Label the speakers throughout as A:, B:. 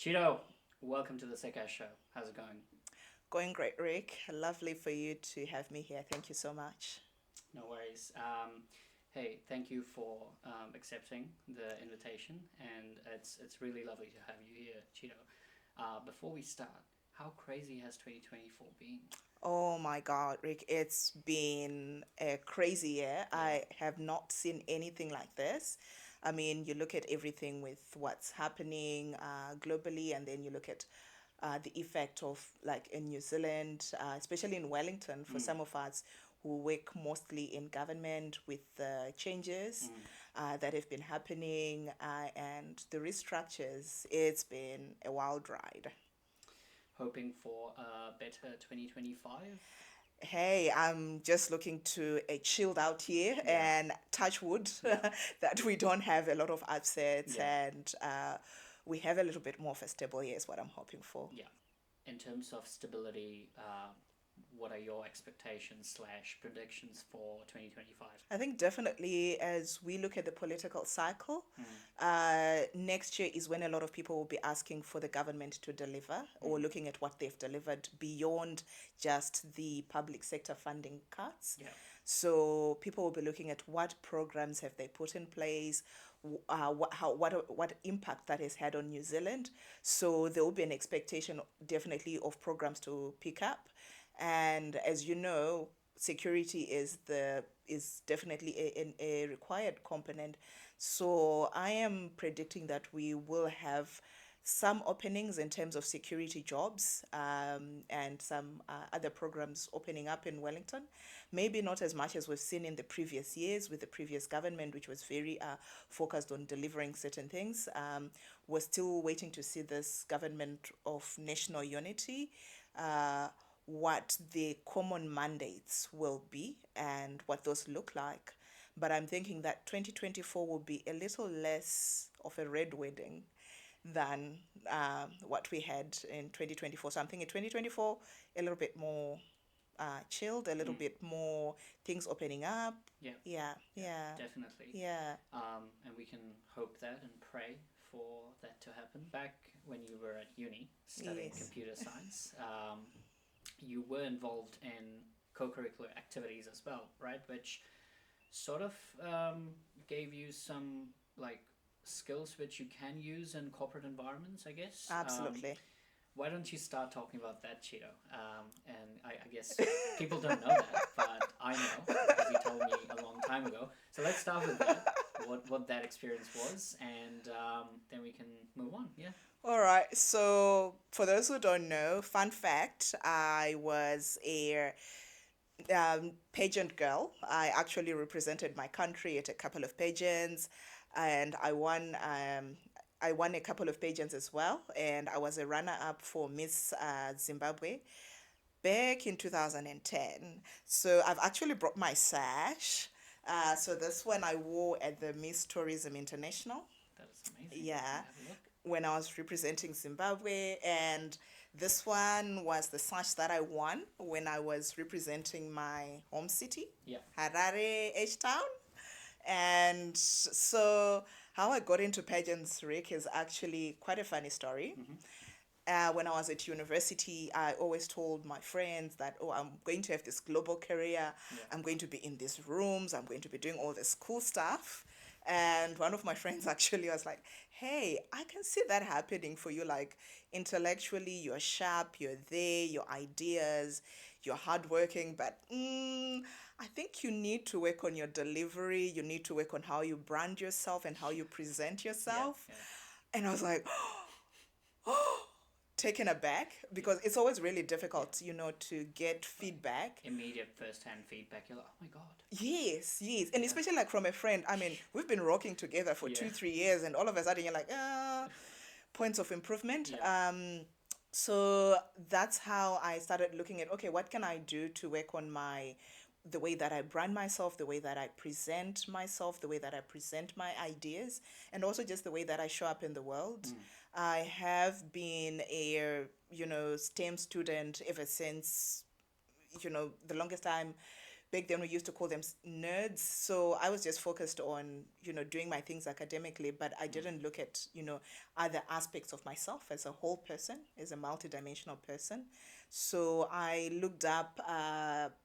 A: Chido, welcome to the Sekai Show. How's it going?
B: Going great, Rick. Lovely for you to have me here. Thank you so much.
A: No worries. Hey, thank you for accepting the invitation, and it's really lovely to have you here, Chido. Before we start, how crazy has 2024 been?
B: Oh my God, Rick, it's been a crazy year.
A: Yeah.
B: I have not seen anything like this. I mean, you look at everything with what's happening globally, and then you look at the effect of, like, in New Zealand, especially in Wellington, for
A: Mm,
B: some of us who work mostly in government, with the changes
A: mm.
B: that have been happening and the restructures. It's been a wild ride.
A: Hoping for a better 2025?
B: Hey, I'm just looking to a chilled out year
A: Yeah,
B: and touch wood
A: yeah,
B: that we don't have a lot of upsets,
A: yeah,
B: and we have a little bit more of a stable year is what I'm hoping for.
A: yeah. In terms of stability, what are your expectations slash predictions for 2025?
B: I think definitely as we look at the political cycle,
A: Mm,
B: next year is when a lot of people will be asking for the government to deliver, or
A: mm.
B: looking at what they've delivered beyond just the public sector funding cuts.
A: Yeah,
B: So people will be looking at what programs have they put in place, what impact that has had on New Zealand. So there will be an expectation, definitely, of programs to pick up, and as you know, security is definitely a required component. So I am predicting that we will have some openings in terms of security jobs, and some other programs opening up in Wellington. Maybe not as much as we've seen in the previous years with the previous government, which was very focused on delivering certain things. We're still waiting to see this government of national unity, uh, what the common mandates will be and what those look like. But I'm thinking that 2024 will be a little less of a red wedding than what we had in 2024. So I'm thinking 2024, a little bit more chilled, a little
A: mm,
B: bit more things opening up.
A: yeah.
B: Yeah,
A: Yeah,
B: yeah,
A: definitely.
B: yeah.
A: And we can hope that and pray for that to happen. Back when you were at uni studying
B: Yes.
A: computer science, you were involved in co curricular activities as well, right? Which sort of gave you some like skills which you can use in corporate environments, I guess.
B: Absolutely.
A: Why don't you start talking about that, Cheeto? And I guess people don't know that, but I know because you told me a long time ago. So let's start with that. What that experience was, and then we can move on. Yeah.
B: All right. So, for those who don't know, fun fact, I was a pageant girl. I actually represented my country at a couple of pageants, and I won a couple of pageants as well, and I was a runner-up for Miss Zimbabwe back in 2010. So I've actually brought my sash. So this one I wore at the Miss Tourism International.
A: That is amazing. Let me
B: Yeah,
A: have a look.
B: when I was representing Zimbabwe, and this one was the sash that I won when I was representing my home city,
A: Yeah.
B: Harare, H Town. And so, how I got into pageants, Rick, is actually quite a funny story.
A: Mm-hmm.
B: When I was at university, I always told my friends that, oh, I'm going to have this global career.
A: Yeah.
B: I'm going to be in these rooms. I'm going to be doing all this cool stuff. And one of my friends actually was like, hey, I can see that happening for you. Like, intellectually, you're sharp, you're there, your ideas, you're hardworking, but I think you need to work on your delivery. You need to work on how you brand yourself and how you present
A: Yeah.
B: yourself.
A: Yeah.
B: And I was like, taken aback,
A: Yeah.
B: because it's always really
A: Yeah.
B: difficult, to get
A: Like
B: feedback.
A: immediate first-hand feedback. You're like, oh my god.
B: Yes, yes. And
A: Yeah.
B: especially like from a friend. I mean, we've been rocking together for
A: Yeah.
B: 2, 3 years, and all of a sudden you're like, points of improvement.
A: Yeah.
B: So that's how I started looking at, okay, what can I do to work on the way that I brand myself, the way that I present myself, the way that I present my ideas, and also just the way that I show up in the world.
A: Mm.
B: I have been a STEM student ever since, the longest time back then we used to call them nerds. So I was just focused on, doing my things academically, but I didn't look at, other aspects of myself as a whole person, as a multidimensional person. So I looked up,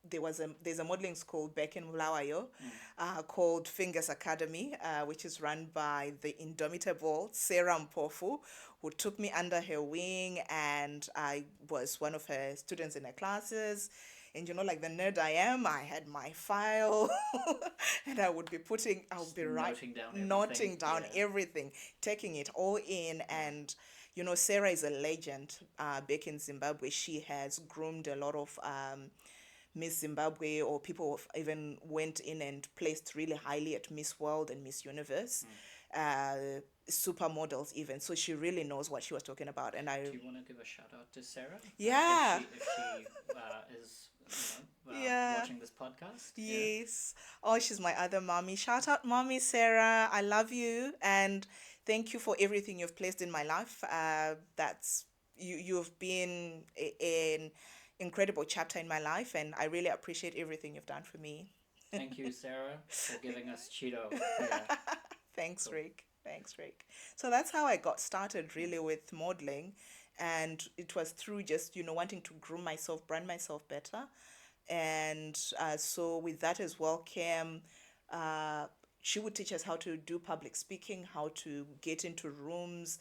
B: there's a modeling school back in Bulawayo called Fingers Academy, which is run by the indomitable Sarah Mpofu, who took me under her wing, and I was one of her students in her classes. And like the nerd I am, I had my file and I would be noting down everything, taking it all in. And, Sarah is a legend back in Zimbabwe. She has groomed a lot of Miss Zimbabwe, or people who even went in and placed really highly at Miss World and Miss Universe. Supermodels even, so she really knows what she was talking about. And
A: do you want to give a shout out to Sarah?
B: Yeah.
A: If she is watching this podcast.
B: Yes. Oh, she's my other mommy. Shout out, mommy Sarah. I love you, and thank you for everything you've placed in my life. That's you've been an incredible chapter in my life, and I really appreciate everything you've done for me.
A: Thank you, Sarah, for giving us Chido. Yeah.
B: Thanks, Rick. So that's how I got started really with modeling, and it was through just wanting to groom myself, brand myself better. And so with that as well came, she would teach us how to do public speaking, how to get into rooms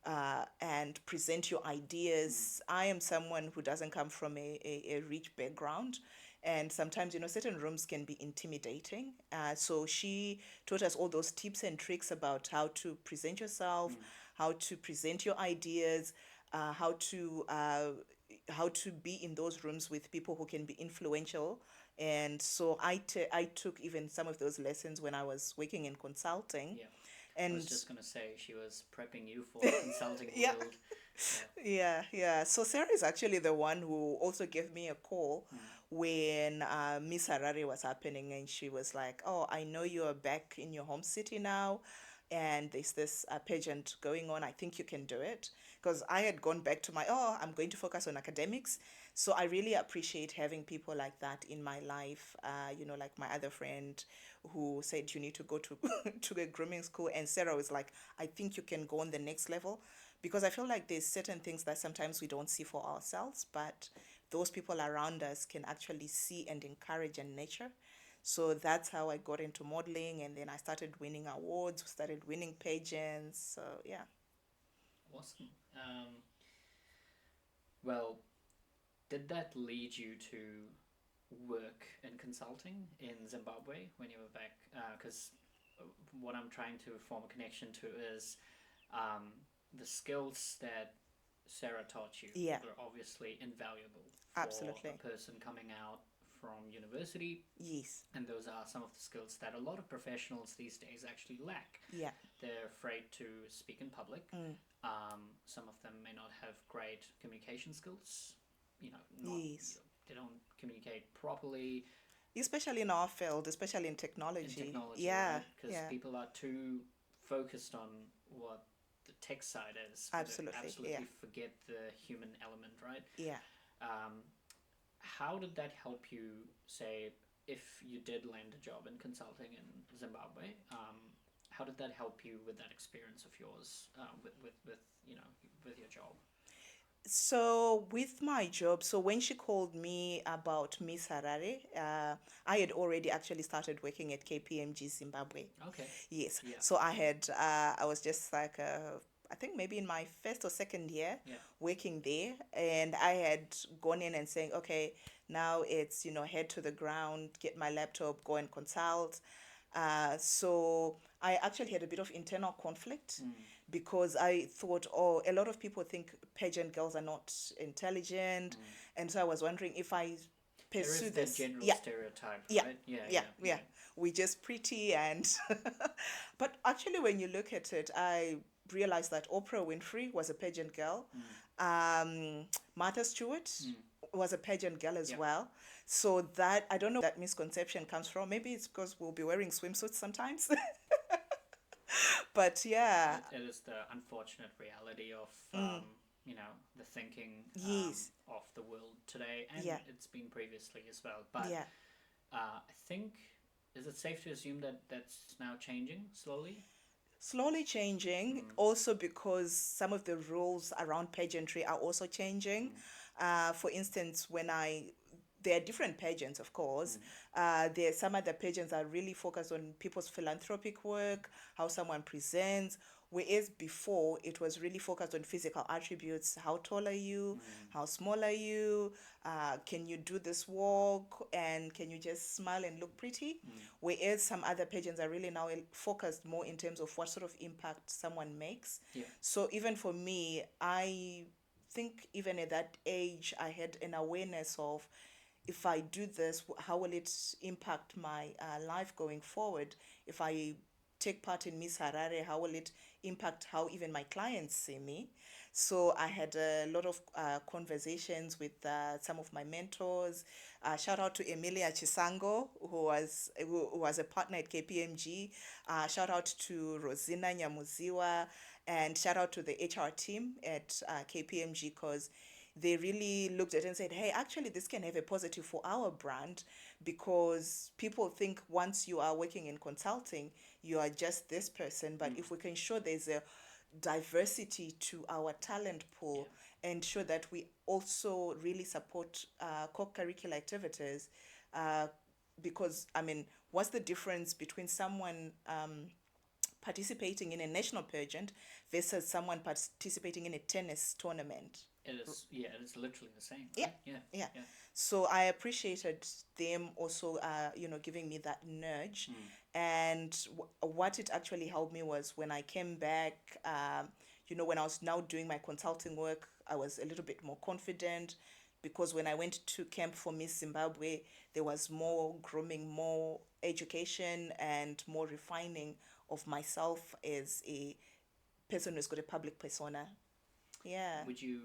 B: and present your ideas. I am someone who doesn't come from a rich background, and sometimes certain rooms can be intimidating. So she taught us all those tips and tricks about how to present yourself, how to present your ideas, how to be in those rooms with people who can be influential. And so I took even some of those lessons when I was working in consulting.
A: Yeah.
B: And
A: I was just going to say, she was prepping you for the consulting world.
B: Yeah. So Sarah is actually the one who also gave me a call when Miss Harare was happening, and she was like, "Oh, I know you are back in your home city now, and there's this pageant going on. I think you can do it." Because I had gone back to I'm going to focus on academics. So I really appreciate having people like that in my life. Like my other friend who said you need to go to to a grooming school, and Sarah was like, "I think you can go on the next level," because I feel like there's certain things that sometimes we don't see for ourselves, but those people around us can actually see and encourage and nurture. So that's how I got into modeling, and then I started winning awards, started winning pageants. So yeah.
A: Awesome. Well, did that lead you to work in consulting in Zimbabwe when you were back? Because what I'm trying to form a connection to is the skills that Sarah taught you were obviously invaluable for
B: Absolutely.
A: a person coming out from university.
B: Yes.
A: And those are some of the skills that a lot of professionals these days actually lack.
B: Yeah.
A: They're afraid to speak in public. Some of them may not have great communication skills. They don't communicate properly.
B: Especially in our field, especially in technology.
A: Yeah. Because people are too focused on what the tech side is.
B: Absolutely.
A: Forget the human element, right?
B: Yeah.
A: How did that help you, say, if you did land a job in consulting in Zimbabwe? How did that help you with that experience of yours with your job?
B: So with my job, so when she called me about Miss Harare, I had already actually started working at KPMG Zimbabwe.
A: Okay.
B: Yes.
A: Yeah.
B: So I was just like, I think maybe in my first or second year working there, and I had gone in and saying, okay, now it's, head to the ground, get my laptop, go and consult. So I actually had a bit of internal conflict because I thought, a lot of people think pageant girls are not intelligent. And so I was wondering if I pursue
A: this. There is that general stereotype, right?
B: Yeah. We're just pretty and... But actually, when you look at it, I realized that Oprah Winfrey was a pageant girl. Martha Stewart was a pageant girl as well. So that, I don't know where that misconception comes from. Maybe it's because we'll be wearing swimsuits sometimes. But yeah.
A: It is the unfortunate reality of, the thinking of the world today. And it's been previously as well. But I think, is it safe to assume that that's now changing slowly?
B: Slowly changing, also because some of the rules around pageantry are also changing. For instance, there are different pageants, of course. There are some other pageants are really focused on people's philanthropic work, how someone presents. Whereas before, it was really focused on physical attributes. How tall are you? How small are you? Can you do this walk? And can you just smile and look pretty? Whereas some other pageants are really now focused more in terms of what sort of impact someone makes.
A: Yeah.
B: So even for me, I think even at that age, I had an awareness of, if I do this, how will it impact my life going forward? If I take part in Miss Harare, how will it impact how even my clients see me? So I had a lot of conversations with some of my mentors. Shout out to Emilia Chisango, who was a partner at KPMG. Shout out to Rosina Nyamuziwa, and shout out to the HR team at KPMG, because they really looked at it and said, hey, actually, this can have a positive for our brand, because people think once you are working in consulting, you are just this person. But if we can show there's a diversity to our talent pool, and show that we also really support co-curricular activities, because, I mean, what's the difference between someone participating in a national pageant versus someone participating in a tennis tournament?
A: It is literally the same,
B: Yeah,
A: right?
B: yeah. So I appreciated them also, giving me that nudge. And what it actually helped me was when I came back, when I was now doing my consulting work, I was a little bit more confident, because when I went to camp for Miss Zimbabwe, there was more grooming, more education, and more refining of myself as a person who's got a public persona. Yeah.
A: Would you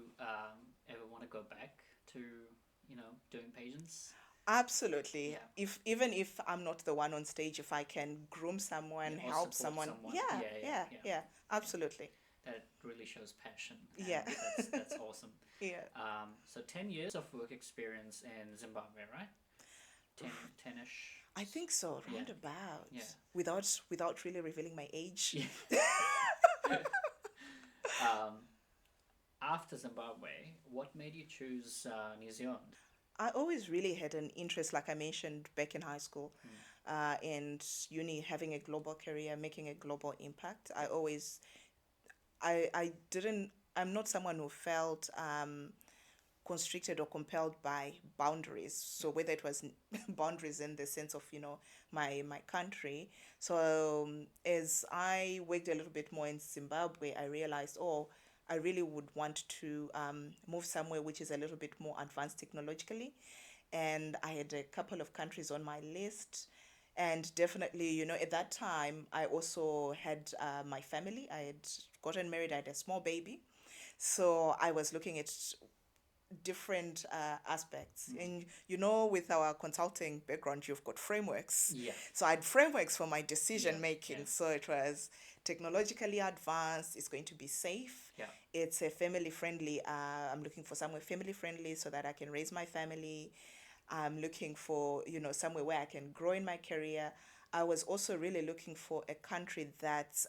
A: ever want to go back to, doing pageants?
B: Absolutely.
A: Yeah.
B: Even if I'm not the one on stage, if I can groom someone,
A: Or
B: help
A: support
B: someone.
A: someone.
B: Yeah, absolutely.
A: That really shows passion. And
B: Yeah.
A: That's awesome.
B: Yeah.
A: So 10 years of work experience in Zimbabwe, right? 10-ish.
B: I think so,
A: Yeah.
B: roundabout.
A: Yeah.
B: Without really revealing my age.
A: Yeah. After Zimbabwe, what made you choose New Zealand?
B: I always really had an interest, like I mentioned back in high school, and uni, having a global career, making a global impact. I'm not someone who felt constricted or compelled by boundaries. So whether it was boundaries in the sense of, my country. So as I worked a little bit more in Zimbabwe, I realized, I really would want to move somewhere which is a little bit more advanced technologically. And I had a couple of countries on my list. And definitely, at that time, I also had my family. I had gotten married, I had a small baby. So I was looking at different aspects. And with our consulting background, you've got frameworks.
A: Yeah.
B: So I had frameworks for my decision making.
A: Yeah.
B: So it was technologically advanced, it's going to be safe.
A: Yeah.
B: It's a family friendly. I'm looking for somewhere family friendly so that I can raise my family. I'm looking for, somewhere where I can grow in my career. I was also really looking for a country that's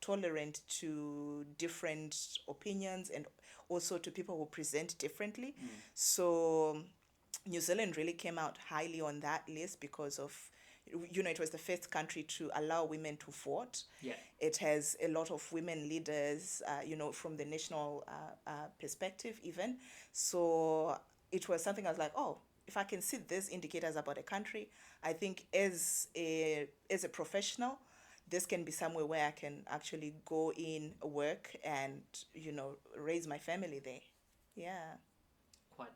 B: tolerant to different opinions, and also to people who present differently. So New Zealand really came out highly on that list because of, it was the first country to allow women to vote.
A: Yeah.
B: It has a lot of women leaders, from the national perspective even. So it was something I was like, if I can see these indicators about a country, I think as a professional, this can be somewhere where I can actually go in, work, and, raise my family there. Yeah.
A: Quite,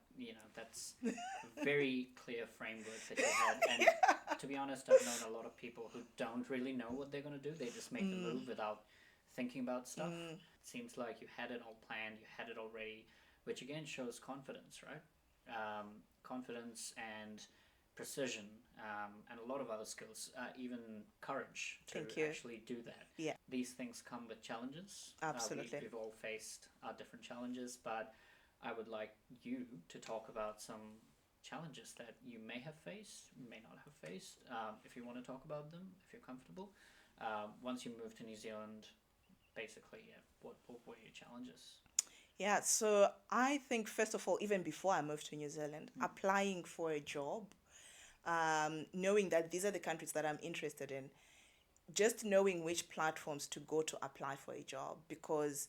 A: that's a very clear framework that you had. And to be honest, I've known a lot of people who don't really know what they're going to do. They just make the move without thinking about stuff. It seems like you had it all planned, you had it all ready, which again shows confidence, right? Confidence and precision, and a lot of other skills, even courage to actually do that.
B: Yeah.
A: These things come with challenges.
B: Absolutely.
A: We've all faced our different challenges, but I would like you to talk about some challenges that you may have faced, may not have faced. If you want to talk about them, if you're comfortable. Once you moved to New Zealand, basically, yeah, what were your challenges?
B: Yeah, so I think, first of all, even before I moved to New Zealand, applying for a job, knowing that these are the countries that I'm interested in, just knowing which platforms to go to apply for a job, because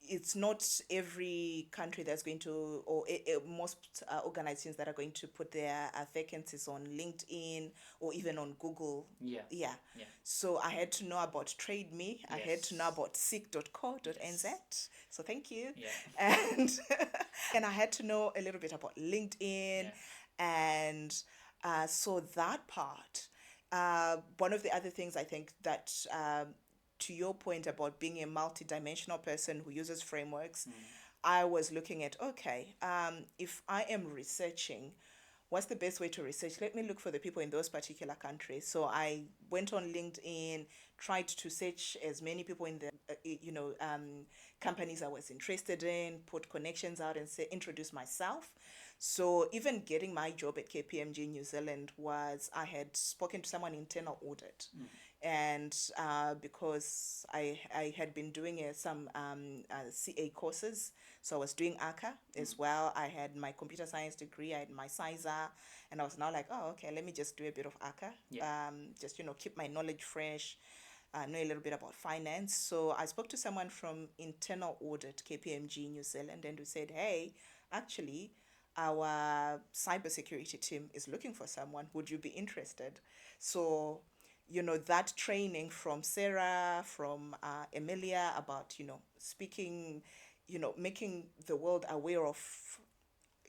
B: it's not every country that's going to, or most organizations that are going to put their vacancies on LinkedIn or even on Google.
A: Yeah.
B: Yeah.
A: Yeah.
B: So I had to know about TradeMe. I had to know
A: Yes.
B: about seek.co.nz. So thank you.
A: Yeah.
B: And and I had to know a little bit about LinkedIn.
A: Yeah.
B: And so that part, one of the other things I think that to your point about being a multidimensional person who uses frameworks, I was looking at, okay, if I am researching, what's the best way to research? Let me look for the people in those particular countries. So I went on LinkedIn, tried to search as many people in the, companies I was interested in, put connections out and say, introduce myself. So even getting my job at KPMG New Zealand was, I had spoken to someone internal audit. And because I had been doing some CA courses, so I was doing ACA as well. I had my computer science degree, I had my CISA, and I was now like, oh, okay, let me just do a bit of ACA, just, keep my knowledge fresh, know a little bit about finance. So I spoke to someone from internal audit, KPMG New Zealand, and we said, hey, actually, our cybersecurity team is looking for someone. Would you be interested? So that training from Sarah, from Emilia about, speaking, making the world aware of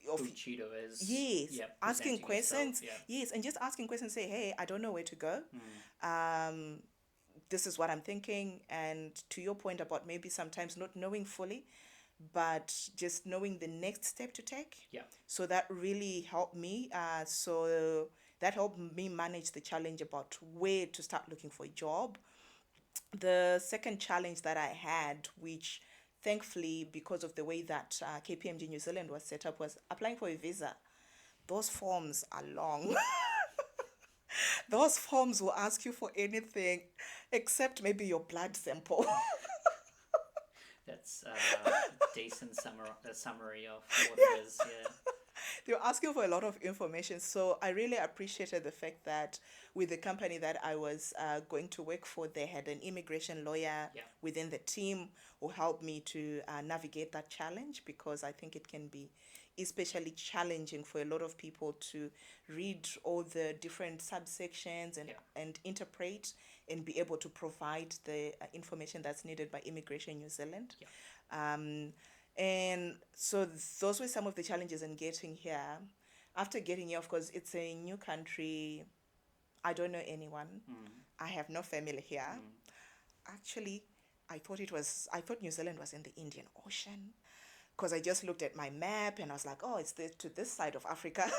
A: Who Chido is.
B: yes,
A: Yeah,
B: asking
A: presenting
B: questions.
A: yourself,
B: Yes, and just asking questions, say, hey, I don't know where to go. This is what I'm thinking. And to your point about maybe sometimes not knowing fully, but just knowing the next step to take.
A: Yeah.
B: So that really helped me. So that helped me manage the challenge about where to start looking for a job. The second challenge that I had, which thankfully, because of the way that KPMG New Zealand was set up, was applying for a visa. Those forms are long. Those forms will ask you for anything except maybe your blood sample.
A: That's a decent summary of what it is. Yeah.
B: They were asking for a lot of information. So I really appreciated the fact that with the company that I was going to work for, they had an immigration lawyer within the team who helped me to navigate that challenge, because I think it can be especially challenging for a lot of people to read all the different subsections and interpret and be able to provide the information that's needed by Immigration New Zealand. And so those were some of the challenges in getting here. After getting here, of course, it's a new country. I don't know anyone. I have no family here. Actually, I thought New Zealand was in the Indian Ocean, because I just looked at my map and I was like, oh, it's to this side of Africa.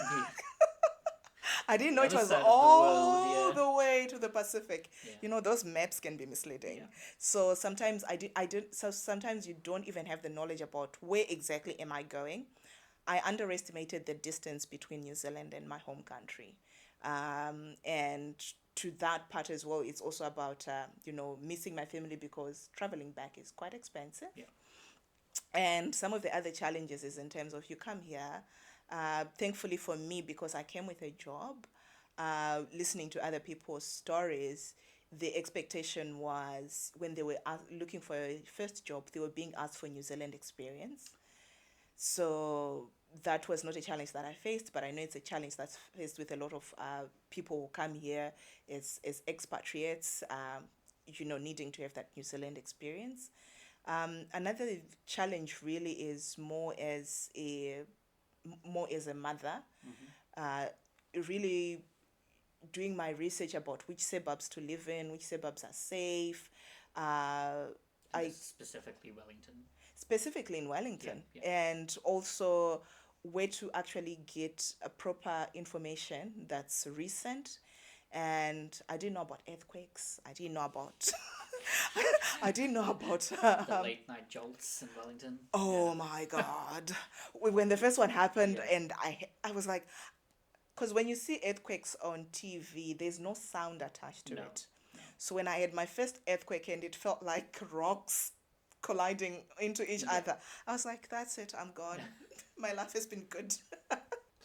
B: I didn't know it was all the way to the Pacific. Those maps can be misleading. So sometimes so sometimes you don't even have the knowledge about where exactly am I going. I underestimated the distance between New Zealand and my home country. And to that part as well, it's also about, missing my family, because traveling back is quite expensive. And some of the other challenges is in terms of, you come here, thankfully for me, because I came with a job, listening to other people's stories, the expectation was when they were looking for a first job, they were being asked for New Zealand experience. So that was not a challenge that I faced, but I know it's a challenge that's faced with a lot of people who come here as expatriates, needing to have that New Zealand experience. Another challenge really is more as a mother, really doing my research about which suburbs to live in, which suburbs are safe.
A: Specifically Wellington.
B: Specifically in Wellington, and also where to actually get a proper information that's recent. And I didn't know about earthquakes. I didn't know about I didn't know about
A: The late night jolts in Wellington.
B: oh
A: Yeah.
B: my God. When the first one happened,
A: Yeah.
B: and I was like, because when you see earthquakes on TV, there's no sound attached to
A: No.
B: it.
A: No.
B: So when I had my first earthquake and it felt like rocks colliding into each
A: Yeah.
B: other, I was like, that's it, I'm gone. My life has been good.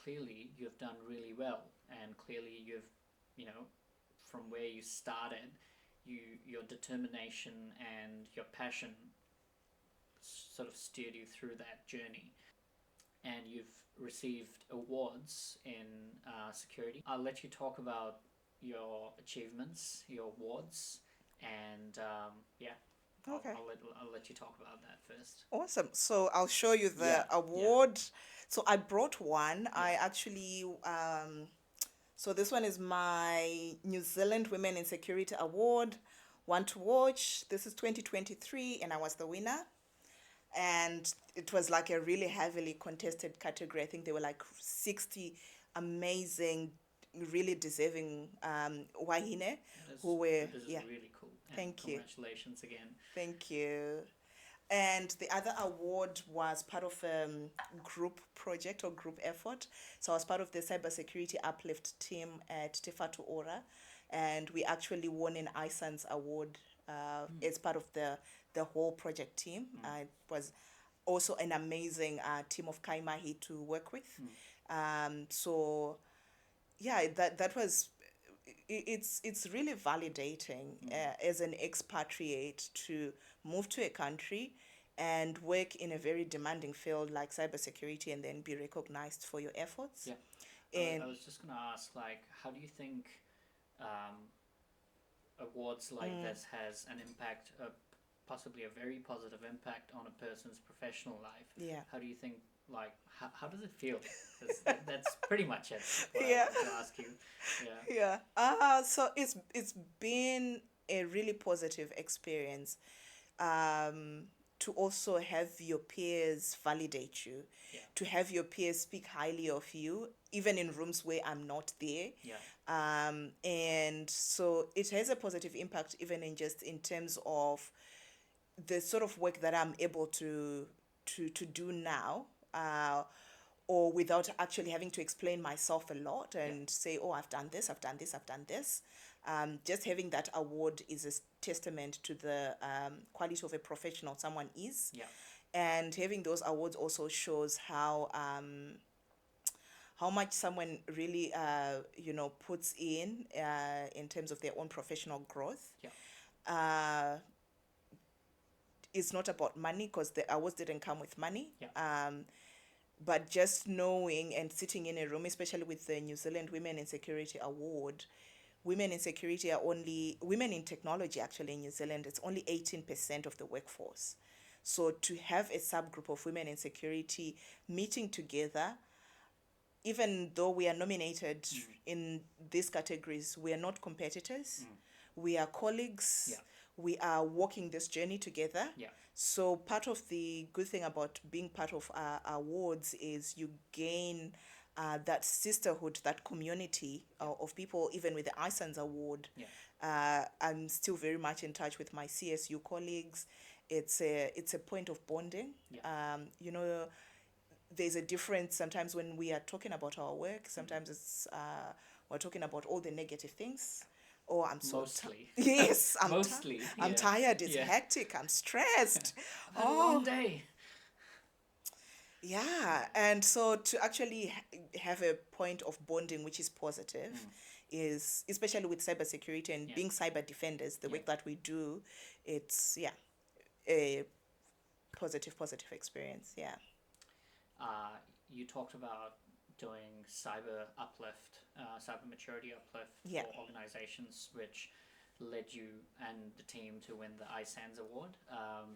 A: Clearly, you've done really well, and clearly from where you started, your determination and your passion sort of steered you through that journey, and you've received awards in security. I'll let you talk about your achievements, your awards, and yeah,
B: Okay.
A: I'll let you talk about that first.
B: Awesome. So I'll show you the
A: Yeah,
B: award. So I brought one. I
A: yeah,
B: actually, so this one is my New Zealand Women in Security Award. One to watch. This is 2023, and I was the winner. And it was like a really heavily contested category. I think there were like 60 amazing, really deserving wahine who were,
A: This is
B: yeah,
A: really cool, and
B: thank you.
A: congratulations again.
B: Thank you. And the other award was part of a group project or group effort. So I was part of the cybersecurity uplift team at Tifatu Ora, and we actually won an iSANZ award as part of the whole project team. It was also an amazing team of Kaimahi to work with. So yeah, that was it's really validating as an expatriate to move to a country and work in a very demanding field like cybersecurity and then be recognized for your efforts.
A: Yeah,
B: And
A: I was just gonna ask, like, how do you think um, awards like this has an impact, possibly a very positive impact on a person's professional life?
B: yeah.
A: How do you think, like, how does it feel? That's pretty much it. What I
B: Yeah.
A: wanted to ask you. Yeah.
B: Yeah. So it's been a really positive experience. To also have your peers validate you,
A: Yeah.
B: to have your peers speak highly of you, even in rooms where I'm not there.
A: Yeah.
B: And so it has a positive impact, even in terms of the sort of work that I'm able to do now, or without actually having to explain myself a lot and say, oh, I've done this, I've done this, I've done this. Just having that award is a testament to the quality of a professional someone is.
A: Yeah.
B: And having those awards also shows how much someone really puts in terms of their own professional growth.
A: Yeah.
B: It's not about money because the awards didn't come with money.
A: Yeah.
B: But just knowing and sitting in a room, especially with the New Zealand Women in Security Award, women in security are only, women in technology actually in New Zealand, it's only 18% of the workforce. So to have a subgroup of women in security meeting together, even though we are nominated in these categories, we are not competitors. We are colleagues.
A: Yeah.
B: We are walking this journey together.
A: Yeah.
B: So part of the good thing about being part of awards is you gain that sisterhood, that community of people. Even with the iSANZ award, I'm still very much in touch with my CSU colleagues. It's a point of bonding.
A: Yeah.
B: There's a difference sometimes when we are talking about our work. Sometimes it's we're talking about all the negative things. Oh, I'm so
A: Mostly.
B: yes,
A: Mostly.
B: I'm tired. It's hectic. I'm stressed.
A: A long day.
B: Yeah, and so to actually have a point of bonding which is positive is, especially with cybersecurity and being cyber defenders, the work that we do, it's a positive experience. Yeah.
A: You talked about doing cyber uplift, cyber maturity uplift
B: Yeah.
A: for organizations, which led you and the team to win the iSANZ award.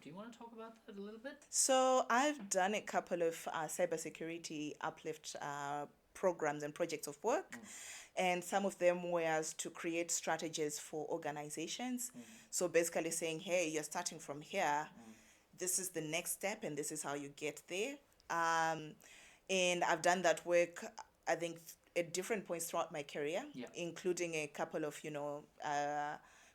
A: Do you want to talk about that a little bit?
B: So I've done a couple of cybersecurity uplift programs and projects of work, and some of them were to create strategies for organizations. So basically saying, hey, you're starting from here. This is the next step, and this is how you get there. And I've done that work, I think, at different points throughout my career, including a couple of,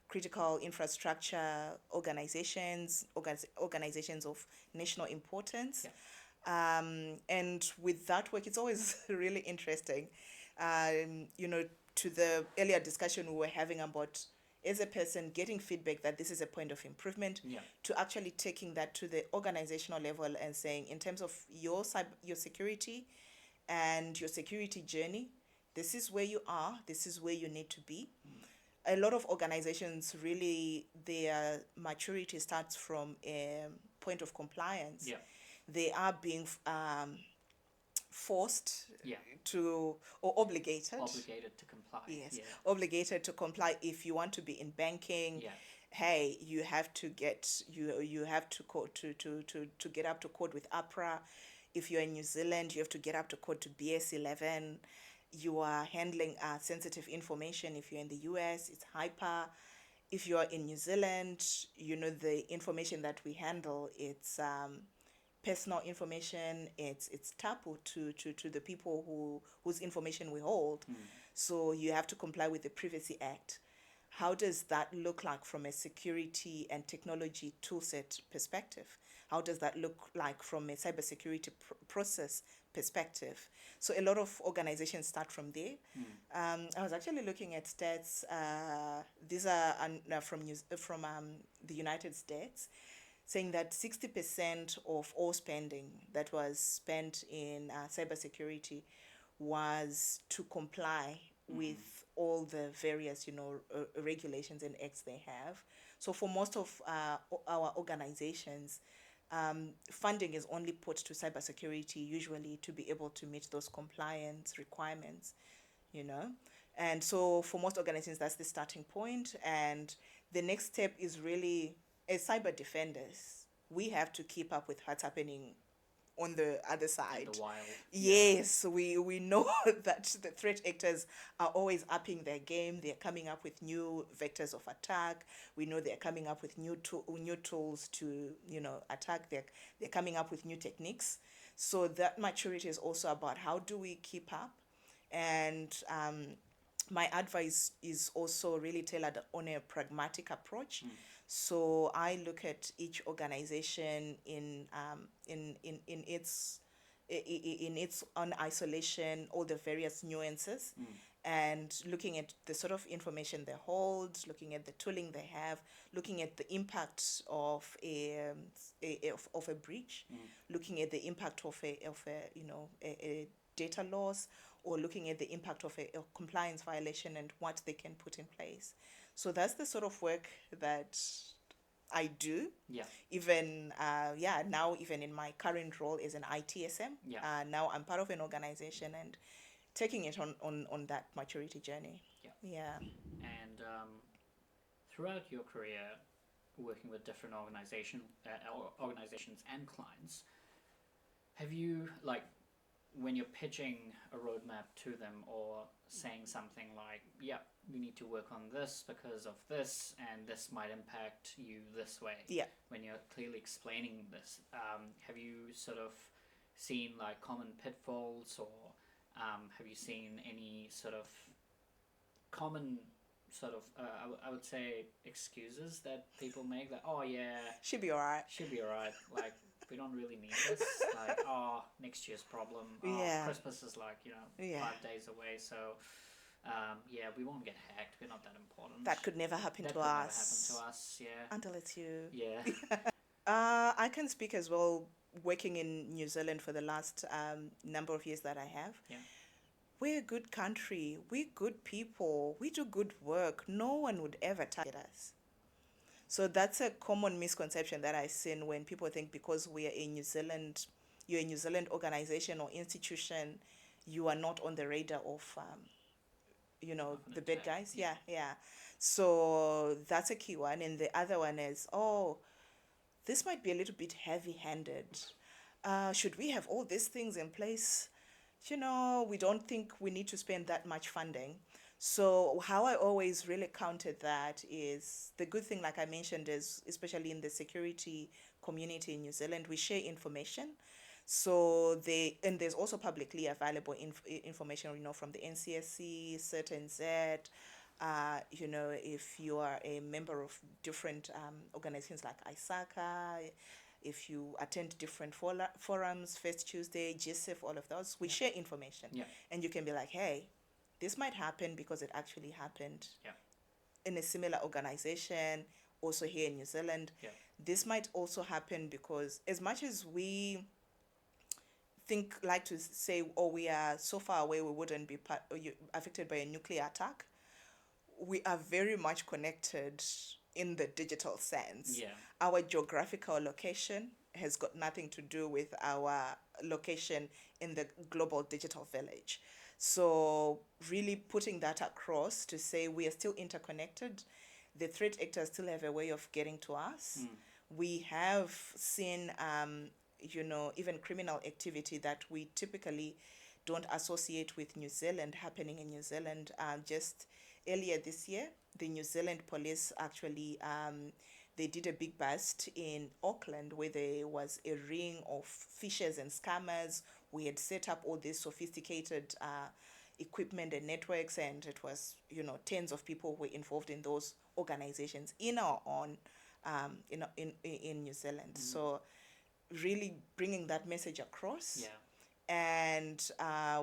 B: critical infrastructure organizations of national importance.
A: Yeah.
B: And with that work, it's always really interesting. To the earlier discussion we were having about, as a person, getting feedback that this is a point of improvement,
A: Yeah.
B: to actually taking that to the organizational level and saying, in terms of your security and your security journey, this is where you are, this is where you need to be. A lot of organizations, really, their maturity starts from a point of compliance.
A: Yeah.
B: They are being forced
A: Yeah.
B: to, or obligated.
A: Obligated to comply.
B: Yes,
A: Yeah.
B: obligated to comply. If you want to be in banking,
A: Yeah.
B: hey, you have to get you have to to get up to code with APRA. If you're in New Zealand, you have to get up to code to BS11. You are handling sensitive information. If you're in the US, it's HIPAA. If you are in New Zealand, the information that we handle, it's personal information. It's taboo to the people whose information we hold. So you have to comply with the Privacy Act. How does that look like from a security and technology toolset perspective? How does that look like from a cybersecurity process perspective? So a lot of organizations start from there. I was actually looking at stats. These are from the United States, saying that 60% of all spending that was spent in cybersecurity was to comply with all the various, regulations and acts they have. So for most of our organizations, funding is only put to cybersecurity usually to be able to meet those compliance requirements, And so for most organizations, that's the starting point. And the next step is really, as cyber defenders, we have to keep up with what's happening on the other side.
A: In the wild.
B: Yes, we know that the threat actors are always upping their game. They're coming up with new vectors of attack. We know they're coming up with new tools to attack. They're coming up with new techniques. So that maturity is also about how do we keep up, and my advice is also really tailored on a pragmatic approach. So I look at each organization in its own isolation, all the various nuances, and looking at the sort of information they hold, looking at the tooling they have, looking at the impact of a breach, looking at the impact of a data loss, or looking at the impact of a compliance violation and what they can put in place. So that's the sort of work that I do.
A: Yeah.
B: Even now, even in my current role as an ITSM,
A: Yeah.
B: now I'm part of an organization and taking it on that maturity journey.
A: Yeah.
B: Yeah.
A: And throughout your career, working with different organizations and clients, have you, like, when you're pitching a roadmap to them or saying something like, yeah, we need to work on this because of this, and this might impact you this way.
B: Yeah.
A: When you're clearly explaining this, have you sort of seen like common pitfalls, or have you seen any sort of common sort of, I would say, excuses that people make, like, oh yeah,
B: Should be alright.
A: like, we don't really need this, like, oh, next year's problem,
B: Yeah.
A: Christmas is like, 5 days away, so yeah, we won't get hacked, we're not that important.
B: That could never happen
A: That
B: to
A: could
B: us.
A: never happen to us, yeah.
B: Until it's you.
A: Yeah.
B: I can speak as well, working in New Zealand for the last number of years that I have.
A: Yeah.
B: We're a good country. We're good people. We do good work. No one would ever target us. So that's a common misconception that I've seen when people think because we are in New Zealand, you're a New Zealand organization or institution, you are not on the radar of, the bad guys. Yeah, yeah. So that's a key one. And the other one is, this might be a little bit heavy-handed. Should we have all these things in place? We don't think we need to spend that much funding. So how I always really counted that is, the good thing, like I mentioned, is especially in the security community in New Zealand, we share information. So there's also publicly available information, from the NCSC, CERT and Z, If you are a member of different organizations like ISACA, if you attend different forums, First Tuesday, GSIF, all of those, we share information.
A: Yeah.
B: And you can be like, hey, this might happen because it actually happened
A: Yeah.
B: in a similar organization, also here in New Zealand.
A: Yeah.
B: This might also happen because as much as we like to say, oh, we are so far away, we wouldn't be affected by a nuclear attack, we are very much connected in the digital sense.
A: Yeah.
B: Our geographical location has got nothing to do with our location in the global digital village. So really putting that across to say we are still interconnected. The threat actors still have a way of getting to us. We have seen, even criminal activity that we typically don't associate with New Zealand happening in New Zealand. Just earlier this year, the New Zealand police actually they did a big bust in Auckland where there was a ring of fishers and scammers. We had set up all these sophisticated equipment and networks, and it was, tens of people were involved in those organizations in our own in New Zealand. So really bringing that message across.
A: Yeah.
B: And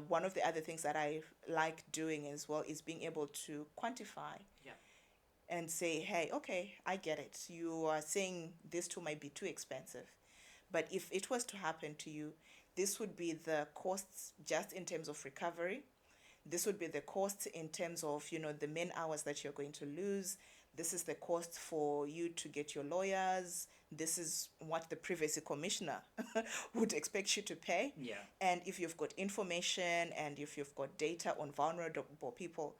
B: one of the other things that I like doing as well is being able to quantify.
A: Yeah.
B: And say, hey, okay, I get it. You are saying this tool might be too expensive. But if it was to happen to you, this would be the costs just in terms of recovery. This would be the cost in terms of, the man hours that you're going to lose. This is the cost for you to get your lawyers. This is what the privacy commissioner would expect you to pay.
A: Yeah.
B: And if you've got information and if you've got data on vulnerable people,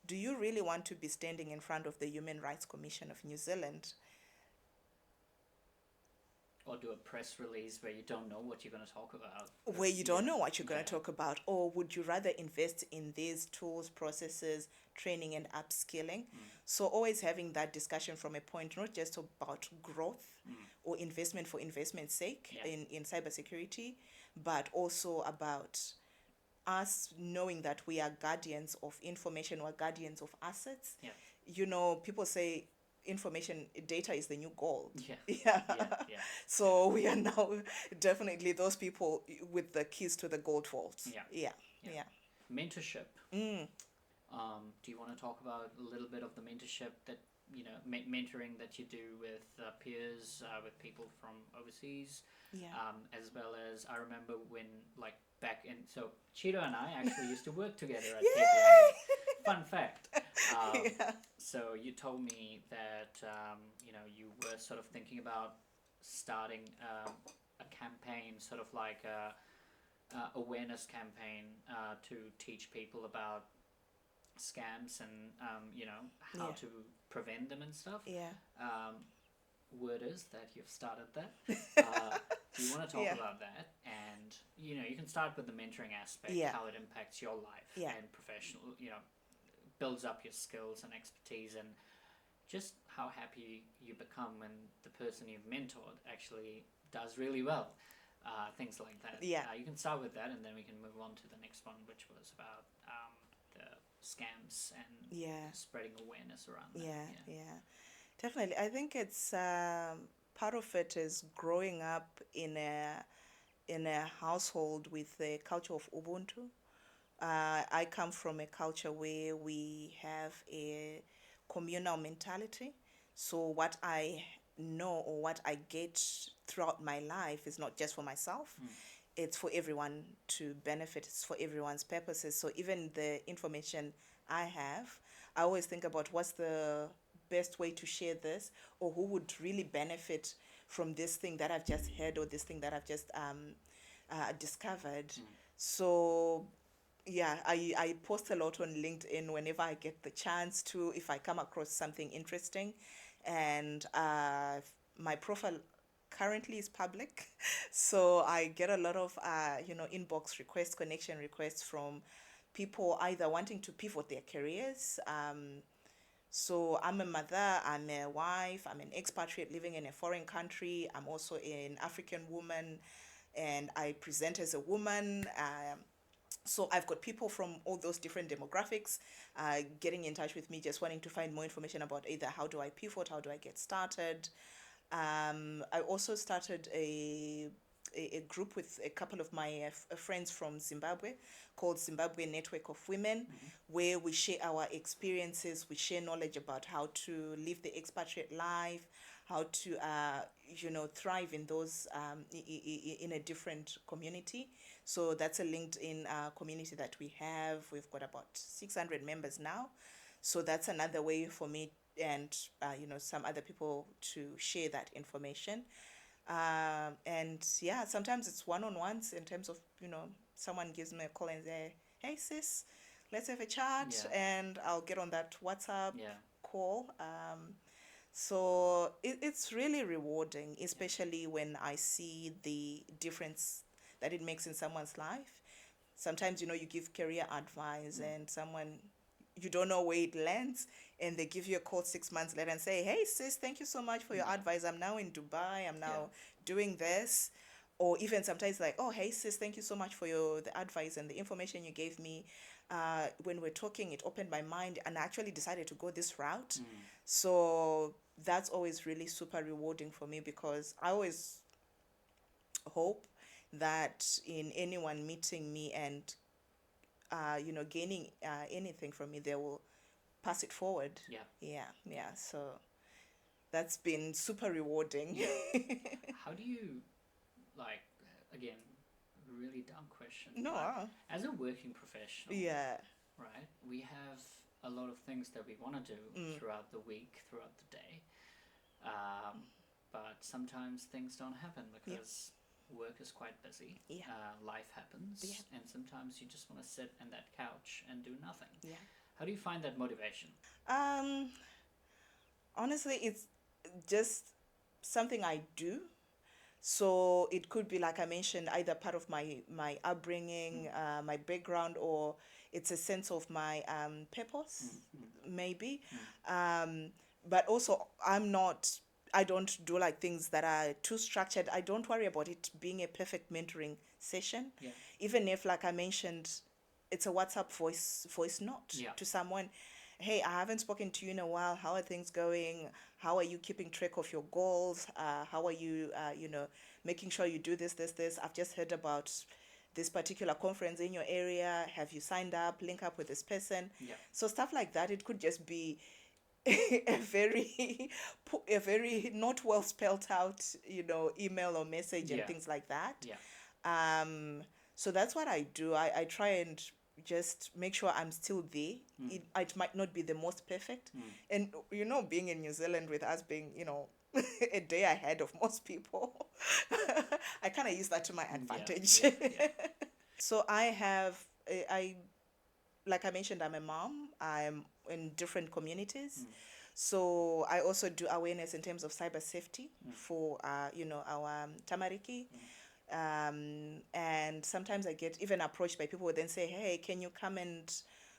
B: do you really want to be standing in front of the Human Rights Commission of New Zealand?
A: Or do a press release where you don't know what you're going to talk about.
B: Where you don't know what you're going to talk about. Or would you rather invest in these tools, processes, training and upskilling? So always having that discussion from a point not just about growth or investment for investment's sake in cybersecurity, but also about us knowing that we are guardians of information or guardians of assets.
A: Yeah.
B: People say data is the new gold.
A: Yeah.
B: So we are now definitely those people with the keys to the gold vault. Yeah.
A: Mentorship. Do you want to talk about a little bit of the mentorship that, mentoring that you do with peers, with people from overseas? As well as I remember when, back in, so Chido and I actually used to work together at KPI. Fun fact. So you told me that, you were sort of thinking about starting a campaign, sort of like a awareness campaign to teach people about scams and, how to prevent them and stuff. Word is that you've started that. Do you want to talk about that? And, you can start with the mentoring aspect, how it impacts your life and professional, builds up your skills and expertise, and just how happy you become when the person you've mentored actually does really well. Things like that. You can start with that, and then we can move on to the next one, which was about the scams and spreading awareness around that.
B: Definitely. I think it's part of it is growing up in a household with the culture of Ubuntu. I come from a culture where we have a communal mentality. So what I know or what I get throughout my life is not just for myself. It's for everyone to benefit. It's for everyone's purposes. So even the information I have, I always think about what's the best way to share this, or who would really benefit from this thing that I've just heard or this thing that I've just discovered. So I post a lot on LinkedIn whenever I get the chance to, if I come across something interesting. And my profile currently is public, so I get a lot of inbox requests, connection requests from people either wanting to pivot their careers. So I'm a mother, I'm a wife, I'm an expatriate living in a foreign country. I'm also an African woman, and I present as a woman. So I've got people from all those different demographics getting in touch with me, just wanting to find more information about either how do I pivot, how do I get started. I also started a group with a couple of my friends from Zimbabwe called Zimbabwe Network of Women, where we share our experiences, we share knowledge about how to live the expatriate life, how to thrive in those in a different community. So that's a LinkedIn community that we have. We've got about 600 members now. So that's another way for me and some other people to share that information. And yeah, sometimes it's one-on-ones in terms of, someone gives me a call and say, hey sis, let's have a chat,
A: Yeah.
B: and I'll get on that WhatsApp
A: Yeah.
B: call. So it's really rewarding, especially when I see the difference that it makes in someone's life. Sometimes, you give career advice and someone, you don't know where it lands, and they give you a call 6 months later and say, hey sis, thank you so much for your advice. I'm now in Dubai, I'm now doing this. Or even sometimes like, oh hey sis, thank you so much for the advice and the information you gave me. When we're talking, it opened my mind and I actually decided to go this route. So that's always really super rewarding for me, because I always hope that in anyone meeting me and gaining anything from me, they will pass it forward.
A: Yeah.
B: Yeah. So that's been super rewarding.
A: How do you, like, again, really dumb question,
B: No.
A: but as a working professional,
B: Yeah.
A: right, we have a lot of things that we want to do throughout the week, throughout the day, but sometimes things don't happen because work is quite busy.
B: Yeah.
A: Life happens, and sometimes you just want to sit in that couch and do nothing.
B: Yeah.
A: How do you find that motivation?
B: Honestly, it's just something I do. So it could be, like I mentioned, either part of my upbringing, my background, or it's a sense of my purpose, maybe. But also, I don't do like things that are too structured. I don't worry about it being a perfect mentoring session.
A: Yeah.
B: Even if, like I mentioned, it's a WhatsApp voice note to someone. Hey, I haven't spoken to you in a while. How are things going? How are you keeping track of your goals? How are you, making sure you do this? I've just heard about this particular conference in your area. Have you signed up? Link up with this person.
A: Yeah.
B: So stuff like that. It could just be a very not well spelled out, email or message and things like that.
A: Yeah.
B: So that's what I do. I try and just make sure I'm still there. It might not be the most perfect. And, being in New Zealand, with us being, a day ahead of most people, I kind of use that to my advantage.
A: Yeah.
B: So I like I mentioned, I'm a mom. I'm in different communities. So I also do awareness in terms of cyber safety for, our tamariki. And sometimes I get even approached by people who then say, hey, can you come and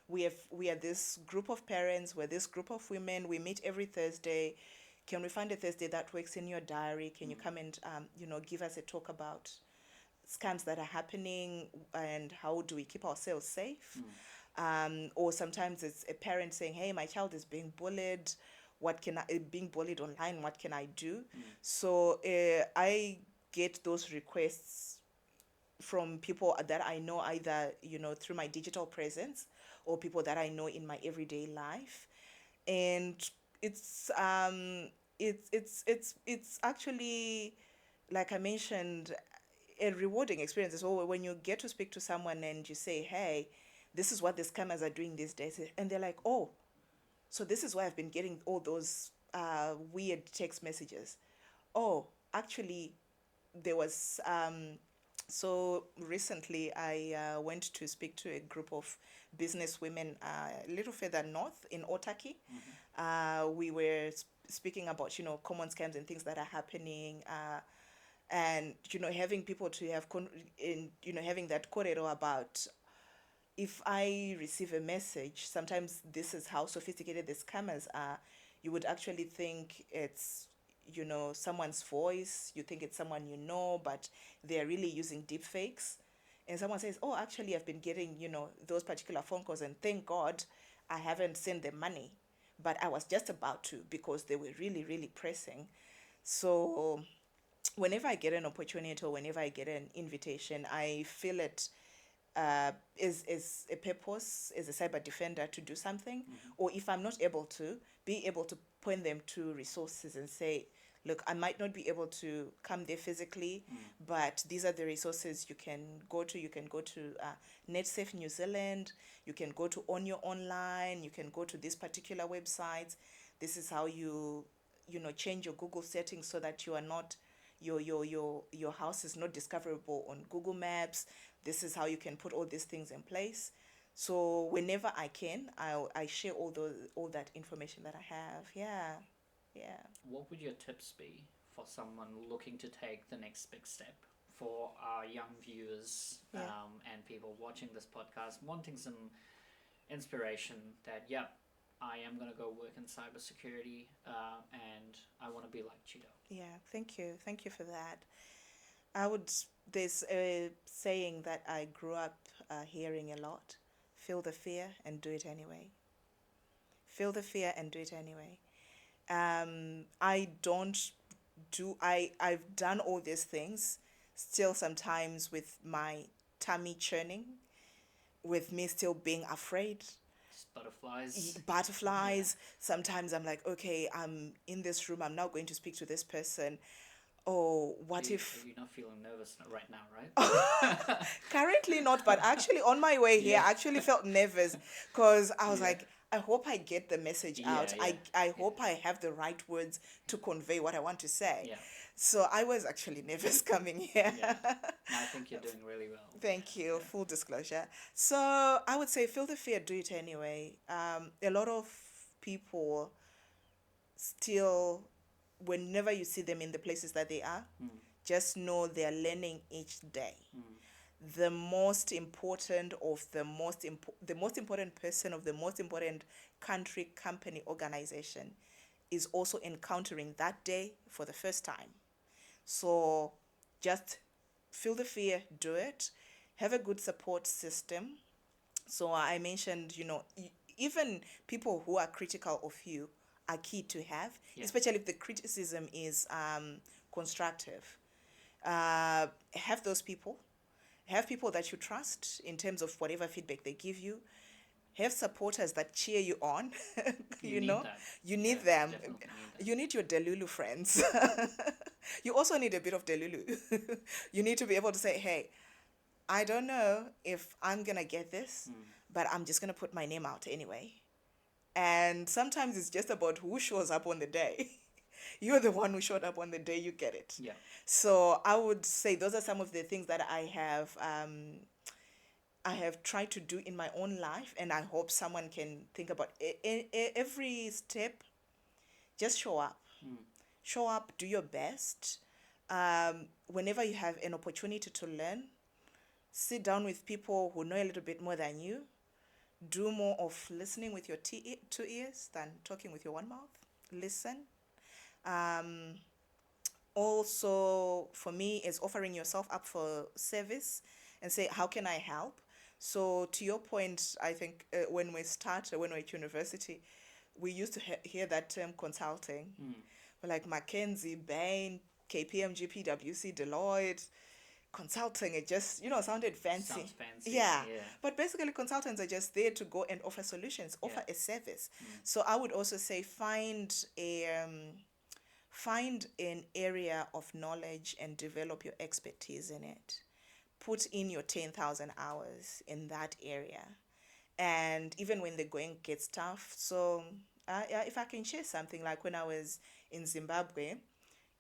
B: we are this group of parents, we're this group of women, we meet every Thursday. Can we find a Thursday that works in your diary? Can you come and give us a talk about scams that are happening and how do we keep ourselves safe? Or sometimes it's a parent saying, hey, my child is being bullied. Being bullied online, what can I do? So I get those requests from people that I know, either, through my digital presence or people that I know in my everyday life. And it's actually, like I mentioned, a rewarding experience as well, when you get to speak to someone and you say, hey, this is what the scammers are doing these days, and they're like, oh, so this is why I've been getting all those weird text messages. Oh, actually, there was so recently I went to speak to a group of business women a little further north in Otaki. We were speaking about, common scams and things that are happening, and having people to have having that corridor about, if I receive a message, sometimes this is how sophisticated the scammers are. You would actually think it's, someone's voice. You think it's someone but they're really using deep fakes. and someone says, oh, actually, I've been getting, those particular phone calls, and thank God I haven't sent them money, but I was just about to because they were really, really pressing. So whenever I get an opportunity or whenever I get an invitation, I feel it is a purpose as a cyber defender to do something, or if I'm not able to, be able to point them to resources and say, look, I might not be able to come there physically, but these are the resources you can go to. You can go to NetSafe New Zealand, you can go to On Your Online, you can go to these particular websites. This is how change your Google settings so that you are not your house is not discoverable on Google Maps. This is how you can put all these things in place. So whenever I can, I share all that information that I have. Yeah.
A: What would your tips be for someone looking to take the next big step, for our young viewers and people watching this podcast wanting some inspiration that, I am going to go work in cybersecurity and I want to be like Chido?
B: Yeah, thank you for that. There's a saying that I grew up hearing a lot: feel the fear and do it anyway. Feel the fear and do it anyway. I don't I've done all these things, still sometimes with my tummy churning, with me still being afraid. Butterflies. Sometimes I'm like, okay, I'm in this room, I'm now going to speak to this person. Oh, what if...
A: You're not feeling nervous right now, right?
B: Currently not, but actually on my way here, I actually felt nervous because I was like, I hope I get the message out. I hope I have the right words to convey what I want to say.
A: Yeah.
B: So I was actually nervous coming here.
A: Yeah. No, I think you're doing really well.
B: Thank you. Full disclosure. So I would say feel the fear, do it anyway. A lot of people still, whenever you see them in the places that they are, just know they're learning each day. The most important person of the most important country, company, organization is also encountering that day for the first time. So just feel the fear, do it. Have a good support system. So I mentioned, even people who are critical of you are key to have, especially if the criticism is constructive. Have those people. Have people that you trust in terms of whatever feedback they give you. Have supporters that cheer you on. You need them. Need them. You need your Delulu friends. You also need a bit of Delulu. You need to be able to say, hey, I don't know if I'm going to get this, but I'm just going to put my name out anyway. And sometimes it's just about who shows up on the day. You're the one who showed up on the day you get it.
A: Yeah.
B: So I would say those are some of the things that I have tried to do in my own life, and I hope someone can think about every step. Just show up. Show up, do your best. Whenever you have an opportunity to learn, sit down with people who know a little bit more than you. Do more of listening with your two ears than talking with your one mouth. Listen. Also, for me, is offering yourself up for service and say, how can I help? So to your point, I think when we were at university, we used to hear that term consulting. We're like McKinsey, Bain, KPMG, PwC, Deloitte. Consulting, it just, sounded fancy.
A: Sounds fancy.
B: Yeah. But basically, consultants are just there to go and offer solutions, offer a service. So I would also say find an area of knowledge and develop your expertise in it. Put in your 10,000 hours in that area. And even when the going gets tough, so if I can share something, like when I was in Zimbabwe,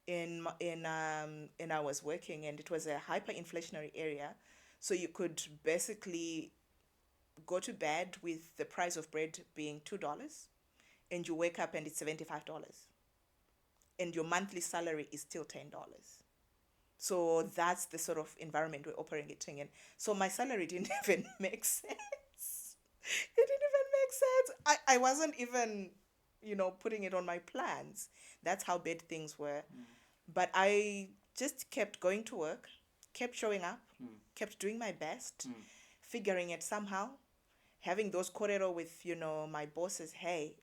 B: and I was working, and it was a hyperinflationary area, so you could basically go to bed with the price of bread being $2, and you wake up and it's $75, and your monthly salary is still $10. So that's the sort of environment we're operating in. So my salary didn't even make sense. It didn't even make sense. I wasn't even, putting it on my plans. That's how bad things were. But I just kept going to work, kept showing up, kept doing my best, figuring it somehow, having those corridor with, my bosses. Hey,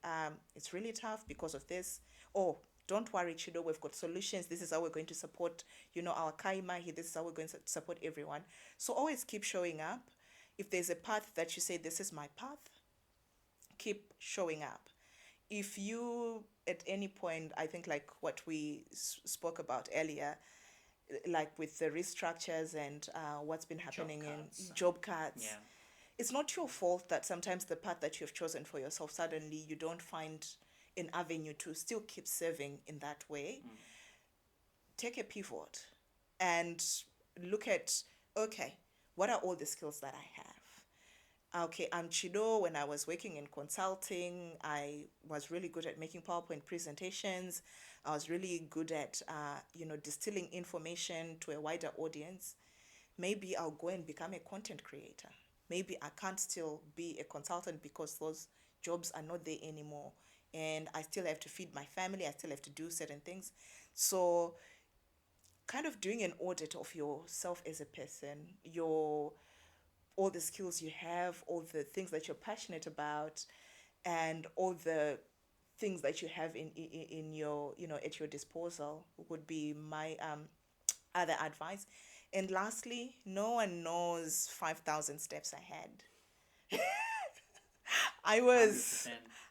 B: it's really tough because of this. Oh, don't worry, Chido, we've got solutions. This is how we're going to support, our kaima here. This is how we're going to support everyone. So always keep showing up. If there's a path that you say, this is my path, keep showing up. If you, at any point, I think like what we spoke about earlier, like with the restructures and what's been happening in job cuts, it's not your fault that sometimes the path that you've chosen for yourself, suddenly you don't find an avenue to still keep serving in that way. Take a pivot and look at, okay, what are all the skills that I have? Okay, I'm Chido. When I was working in consulting, I was really good at making PowerPoint presentations. I was really good at, distilling information to a wider audience. Maybe I'll go and become a content creator. Maybe I can't still be a consultant because those jobs are not there anymore. And I still have to feed my family. I still have to do certain things. So kind of doing an audit of yourself as a person, all the skills you have, all the things that you're passionate about, and all the things that you have in your, at your disposal would be my other advice. And lastly, no one knows 5,000 steps ahead. I was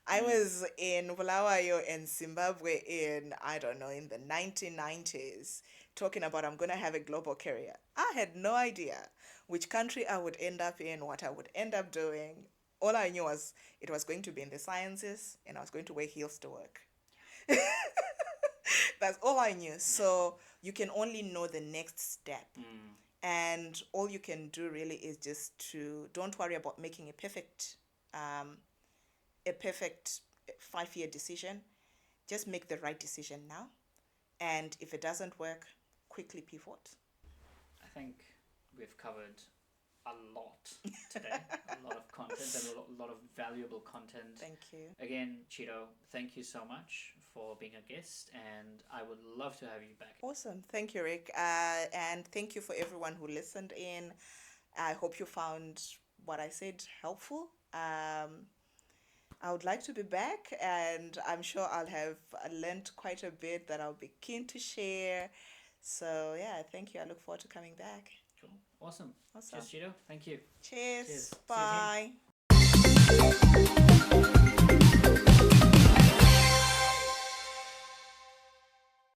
A: 100%.
B: in Bulawayo in Zimbabwe in the 1990s, talking about I'm going to have a global career. I had no idea which country I would end up in, what I would end up doing. All I knew was it was going to be in the sciences and I was going to wear heels to work. That's all I knew. So you can only know the next step. And all you can do really is just don't worry about making a perfect 5-year decision. Just make the right decision now. And if it doesn't work, quickly pivot.
A: I think we've covered a lot today, a lot of content and a lot of valuable content.
B: Thank you.
A: Again, Chido, thank you so much for being a guest, and I would love to have you back.
B: Awesome. Thank you, Rick. And thank you for everyone who listened in. I hope you found what I said helpful. I would like to be back, and I'm sure I'll have learned quite a bit that I'll be keen to share. So, yeah, thank you. I look forward to coming back.
A: Cool. Awesome. Cheers, Chido. Thank you.
B: Cheers.
A: Cheers.
B: Bye.